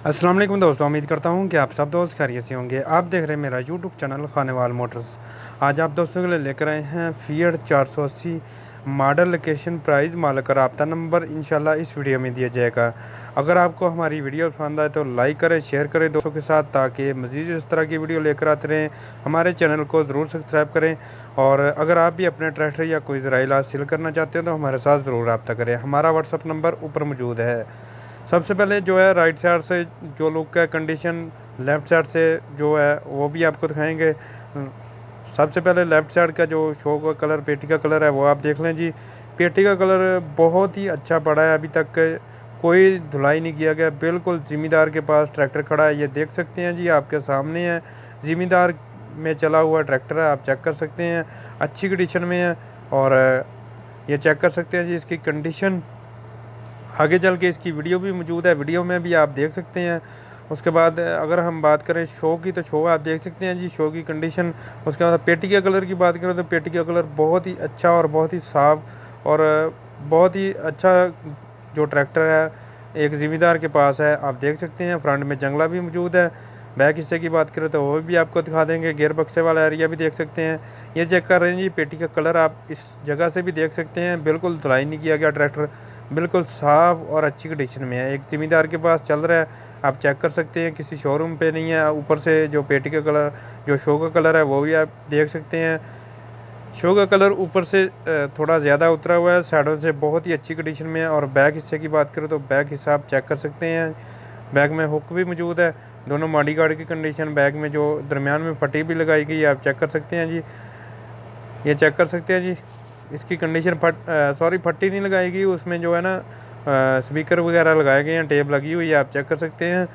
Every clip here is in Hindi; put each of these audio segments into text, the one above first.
अस्सलाम वालेकुम दोस्तों, उम्मीद करता हूं कि आप सब दोस्त खैरियत से होंगे। आप देख रहे हैं मेरा यूट्यूब चैनल खानेवाल मोटर्स। आज आप दोस्तों के लिए लेकर आए हैं फिएट 480 मॉडल, लोकेशन, प्राइस, मालिक का रब्ता नंबर इंशाल्लाह इस वीडियो में दिया जाएगा। अगर आपको हमारी वीडियो पसंद आए तो लाइक करें, शेयर करें दोस्तों के साथ, ताकि मज़ीद इस तरह की वीडियो लेकर आते रहें। हमारे चैनल को ज़रूर सब्सक्राइब करें। और अगर आप भी अपने ट्रैक्टर या कोई ज़राई आलात सेल करना चाहते हैं तो हमारे साथ ज़रूर रब्ता करें। हमारा व्हाट्सअप नंबर ऊपर मौजूद है। सबसे पहले जो है राइट साइड से जो लुक का कंडीशन, लेफ़्ट साइड से जो है वो भी आपको दिखाएंगे। सबसे पहले लेफ़्ट साइड का जो शो का कलर, पेटी का कलर है, वो आप देख लें जी। पेटी का कलर बहुत ही अच्छा पड़ा है, अभी तक कोई धुलाई नहीं किया गया। बिल्कुल ज़िम्मेदार के पास ट्रैक्टर खड़ा है, ये देख सकते हैं जी, आपके सामने है। ज़िम्मेदार में चला हुआ ट्रैक्टर है, आप चेक कर सकते हैं, अच्छी कंडीशन में है। और ये चेक कर सकते हैं जी इसकी कंडीशन। आगे चल के इसकी वीडियो भी मौजूद है, वीडियो में भी आप देख सकते हैं। उसके बाद अगर हम बात करें शो की, तो शो आप देख सकते हैं जी, शो की कंडीशन। उसके बाद पेटी के कलर की बात करें तो पेटी का कलर बहुत ही अच्छा और बहुत ही साफ़ और बहुत ही अच्छा जो ट्रैक्टर है एक ज़िम्मेदार के पास है, आप देख सकते हैं। फ्रंट में जंगला भी मौजूद है। बैक हिस्से की बात करें तो वो भी आपको दिखा देंगे। गियर बक्से वाला एरिया भी देख सकते हैं। ये चेक कर रहे हैं जी, पेटी का कलर आप इस जगह से भी देख सकते हैं, बिल्कुल धुलाई नहीं किया गया। ट्रैक्टर बिल्कुल साफ़ और अच्छी कंडीशन में है, एक ज़िम्मेदार के पास चल रहा है, आप चेक कर सकते हैं, किसी शोरूम पे नहीं है। ऊपर से जो पेटी का कलर, जो शो का कलर है, वो भी आप देख सकते हैं। शो का कलर ऊपर से थोड़ा ज़्यादा उतरा हुआ है, साइडों से बहुत ही अच्छी कंडीशन में है। और बैक हिस्से की बात करें तो बैक हिस्सा आप चेक कर सकते हैं, बैक में हुक भी मौजूद है। दोनों मॉडी गार्ड की कंडीशन, बैक में जो दरमियान में फटी भी लगाई गई है, आप चेक कर सकते हैं जी। ये चेक कर सकते हैं जी, इसकी कंडीशन फट्टी नहीं लगाएगी, उसमें जो है ना स्पीकर वगैरह लगाए गए हैं, टेप लगी हुई है, आप चेक कर सकते हैं।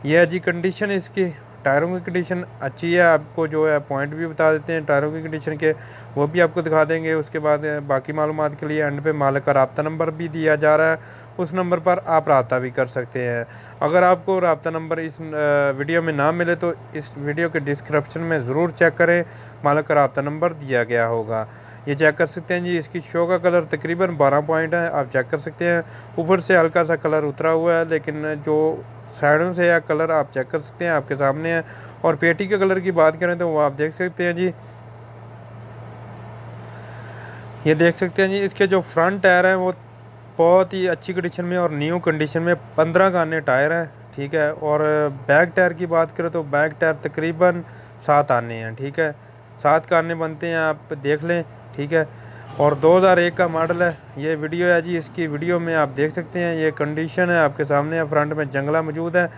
यह है जी कंडीशन इसकी। टायरों की कंडीशन अच्छी है, आपको जो है पॉइंट भी बता देते हैं टायरों की कंडीशन के, वो भी आपको दिखा देंगे। उसके बाद बाकी मालूमात के लिए एंड पे मालिक का रब्ता नंबर भी दिया जा रहा है, उस नंबर पर आप रब्ता भी कर सकते हैं। अगर आपको रब्ता नंबर इस वीडियो में ना मिले तो इस वीडियो के डिस्क्रिप्शन में ज़रूर चेक करें, मालिक का रब्ता नंबर दिया गया होगा। ये चेक कर सकते हैं जी, इसकी शो का कलर तकरीबन 12 पॉइंट है, आप चेक कर सकते हैं। ऊपर से हल्का सा कलर उतरा हुआ है, लेकिन जो साइडों से या कलर आप चेक कर सकते हैं, आपके सामने है। और पेटी के कलर की बात करें तो वो आप देख सकते हैं जी, ये देख सकते हैं जी। इसके जो फ्रंट टायर हैं वो बहुत ही अच्छी कंडीशन में और न्यू कंडीशन में 15 गाने टायर हैं, ठीक है। और बैक टायर की बात करें तो बैक टायर तकरीबन 7 आने हैं, ठीक है, 7 का आने बनते हैं, आप देख लें, ठीक है। और 2001 का मॉडल है। ये वीडियो है जी, इसकी वीडियो में आप देख सकते हैं, ये कंडीशन है आपके सामने है। फ्रंट में जंगला मौजूद है,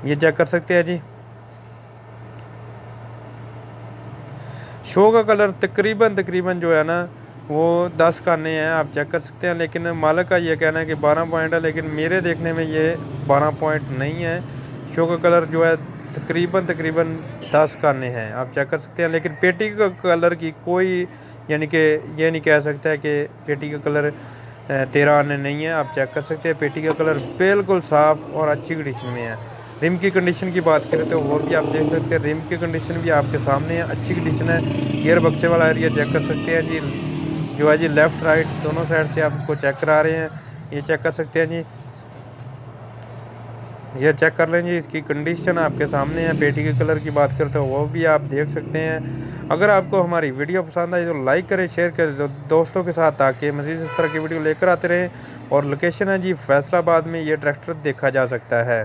ये चेक कर सकते हैं जी। शो का कलर तकरीबन जो है ना वो 10 काने हैं, आप चेक कर सकते हैं। लेकिन मालिक का ये कहना है कि 12 पॉइंट है, लेकिन मेरे देखने में ये 12 पॉइंट नहीं है। शो का कलर जो है तकरीबन 10 काने हैं, आप चेक कर सकते हैं। लेकिन पेटी का कलर की कोई, यानी कि ये नहीं कह सकता है कि पेटी का कलर 13 आने नहीं है, आप चेक कर सकते हैं। पेटी का कलर बिल्कुल साफ़ और अच्छी कंडीशन में है। रिम की कंडीशन की बात करें तो वो भी आप देख सकते हैं, रिम की कंडीशन भी आपके सामने है, अच्छी कंडीशन है। गियर बक्से वाला एरिया चेक कर सकते हैं जी, जो है जी लेफ़्ट राइट दोनों साइड से आपको चेक करा रहे हैं, ये चेक कर सकते हैं जी। ये चेक कर लें जी, इसकी कंडीशन आपके सामने है। पेटी के कलर की बात करें तो वो भी आप देख सकते हैं। अगर आपको हमारी वीडियो पसंद आई तो लाइक करें, शेयर करें दोस्तों के साथ, ताकि मज़ीद इस तरह की वीडियो लेकर आते रहें। और लोकेशन है जी फैसलाबाद में ये ट्रैक्टर देखा जा सकता है।